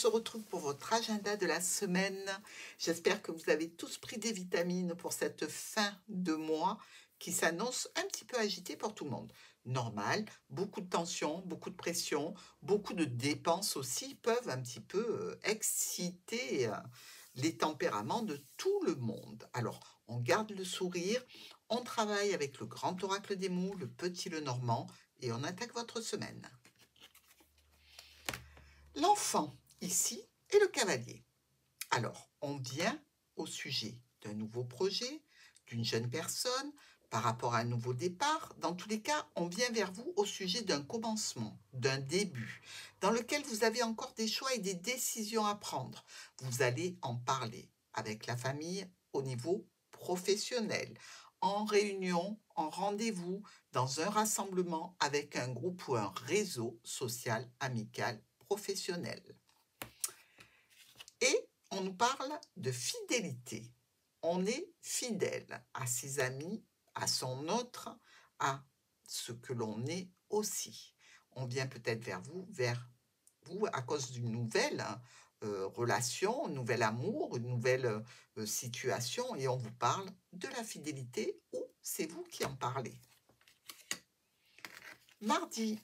se retrouve pour votre agenda de la semaine. J'espère que vous avez tous pris des vitamines pour cette fin de mois qui s'annonce un petit peu agitée pour tout le monde. Normal, beaucoup de tension, beaucoup de pression, beaucoup de dépenses aussi peuvent un petit peu exciter les tempéraments de tout le monde. Alors, on garde le sourire, on travaille avec le grand oracle des mots, le petit Lenormand, et on attaque votre semaine. L'enfant, ici, est le cavalier. Alors, on vient au sujet d'un nouveau projet, d'une jeune personne, par rapport à un nouveau départ. Dans tous les cas, on vient vers vous au sujet d'un commencement, d'un début, dans lequel vous avez encore des choix et des décisions à prendre. Vous allez en parler avec la famille au niveau professionnel, en réunion, en rendez-vous, dans un rassemblement avec un groupe ou un réseau social, amical, professionnel. Et on nous parle de fidélité. On est fidèle à ses amis, à son autre, à ce que l'on est aussi. On vient peut-être vers vous à cause d'une nouvelle relation, un nouvel amour, une nouvelle situation, et on vous parle de la fidélité ou c'est vous qui en parlez. Mardi,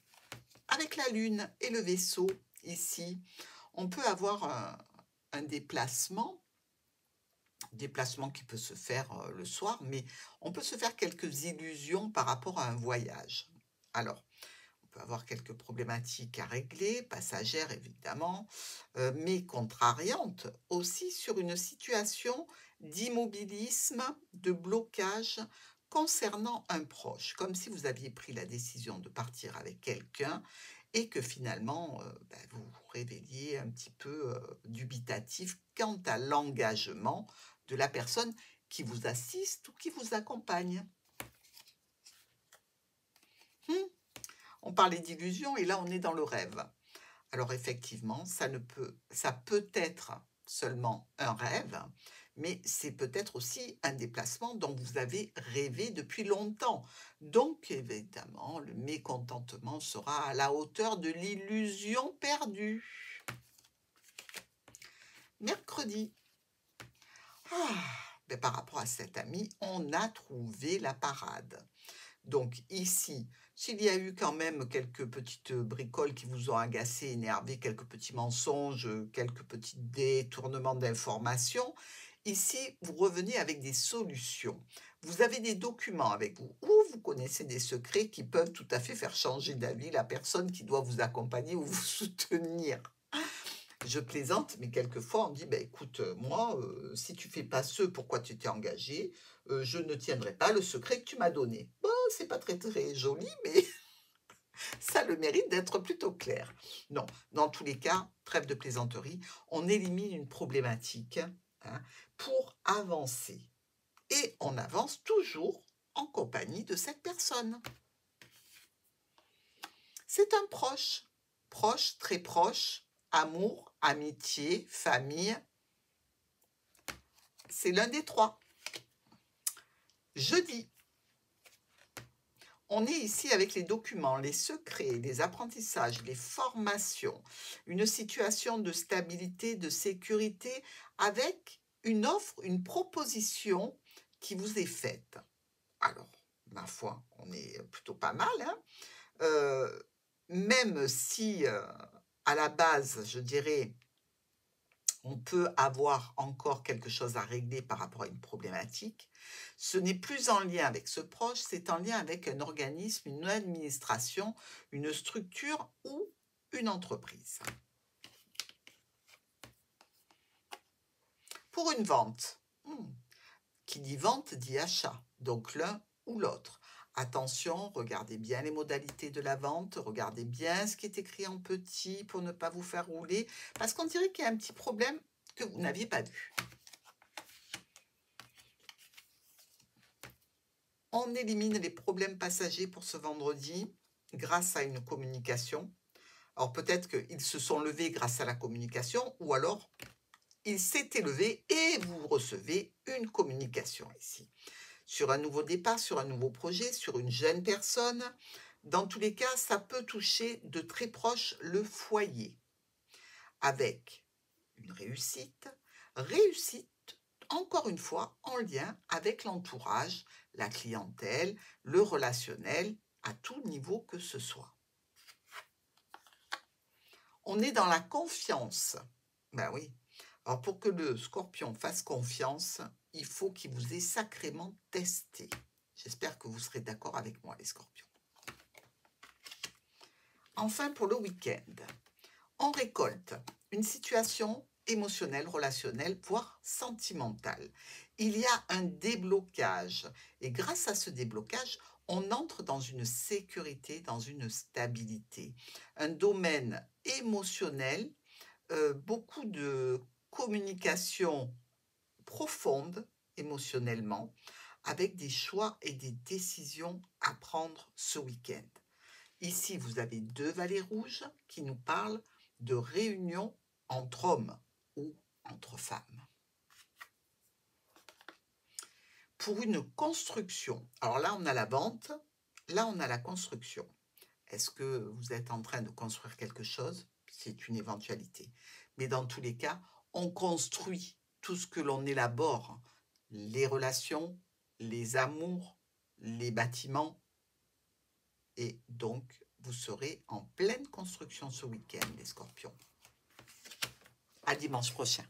avec la lune et le vaisseau, ici, on peut avoir un déplacement qui peut se faire le soir, mais on peut se faire quelques illusions par rapport à un voyage. Alors, on peut avoir quelques problématiques à régler, passagères évidemment, mais contrariantes aussi sur une situation d'immobilisme, de blocage concernant un proche, comme si vous aviez pris la décision de partir avec quelqu'un et que finalement, vous vous révéliez un petit peu dubitatif quant à l'engagement de la personne qui vous assiste ou qui vous accompagne. On parlait d'illusion et là on est dans le rêve. Alors effectivement, ça peut être seulement un rêve, mais c'est peut-être aussi un déplacement dont vous avez rêvé depuis longtemps. Donc évidemment, le mécontentement sera à la hauteur de l'illusion perdue. Mercredi. Par rapport à cet ami, on a trouvé la parade. Donc ici, s'il y a eu quand même quelques petites bricoles qui vous ont agacé, énervé, quelques petits mensonges, quelques petits détournements d'informations, ici, vous revenez avec des solutions. Vous avez des documents avec vous ou vous connaissez des secrets qui peuvent tout à fait faire changer d'avis la personne qui doit vous accompagner ou vous soutenir. Je plaisante, mais quelquefois on dit, écoute, moi, si tu fais pas ce pourquoi tu t'es engagé, je ne tiendrai pas le secret que tu m'as donné. Bon, c'est pas très très joli, mais ça a le mérite d'être plutôt clair. Non, dans tous les cas, trêve de plaisanterie, on élimine une problématique pour avancer. Et on avance toujours en compagnie de cette personne. C'est un proche, très proche, amour, amitié, famille. C'est l'un des trois. Jeudi, on est ici avec les documents, les secrets, les apprentissages, les formations, une situation de stabilité, de sécurité, avec une offre, une proposition qui vous est faite. Alors, ma foi, on est plutôt pas mal, même si à la base, je dirais, on peut avoir encore quelque chose à régler par rapport à une problématique, ce n'est plus en lien avec ce proche, c'est en lien avec un organisme, une administration, une structure ou une entreprise. Pour une vente, qui dit vente dit achat, donc l'un ou l'autre. Attention, regardez bien les modalités de la vente, regardez bien ce qui est écrit en petit pour ne pas vous faire rouler, parce qu'on dirait qu'il y a un petit problème que vous n'aviez pas vu. On élimine les problèmes passagers pour ce vendredi grâce à une communication. Alors peut-être qu'ils se sont levés grâce à la communication ou alors il s'est élevé et vous recevez une communication ici. Sur un nouveau départ, sur un nouveau projet, sur une jeune personne. Dans tous les cas, ça peut toucher de très proche le foyer, avec une réussite. Réussite, encore une fois, en lien avec l'entourage, la clientèle, le relationnel, à tout niveau que ce soit. On est dans la confiance. Ben oui. Alors pour que le Scorpion fasse confiance, il faut qu'il vous ait sacrément testé. J'espère que vous serez d'accord avec moi, les Scorpions. Enfin, pour le week-end, on récolte une situation émotionnelle, relationnelle, voire sentimentale. Il y a un déblocage et grâce à ce déblocage, on entre dans une sécurité, dans une stabilité, un domaine émotionnel, beaucoup de communication profonde émotionnellement, avec des choix et des décisions à prendre ce week-end. Ici, vous avez 2 valets rouges qui nous parlent de réunion entre hommes ou entre femmes. Pour une construction, alors là, on a la vente, là, on a la construction. Est-ce que vous êtes en train de construire quelque chose? C'est une éventualité. Mais dans tous les cas, on construit tout ce que l'on élabore, les relations, les amours, les bâtiments. Et donc, vous serez en pleine construction ce week-end, les Scorpions. À dimanche prochain.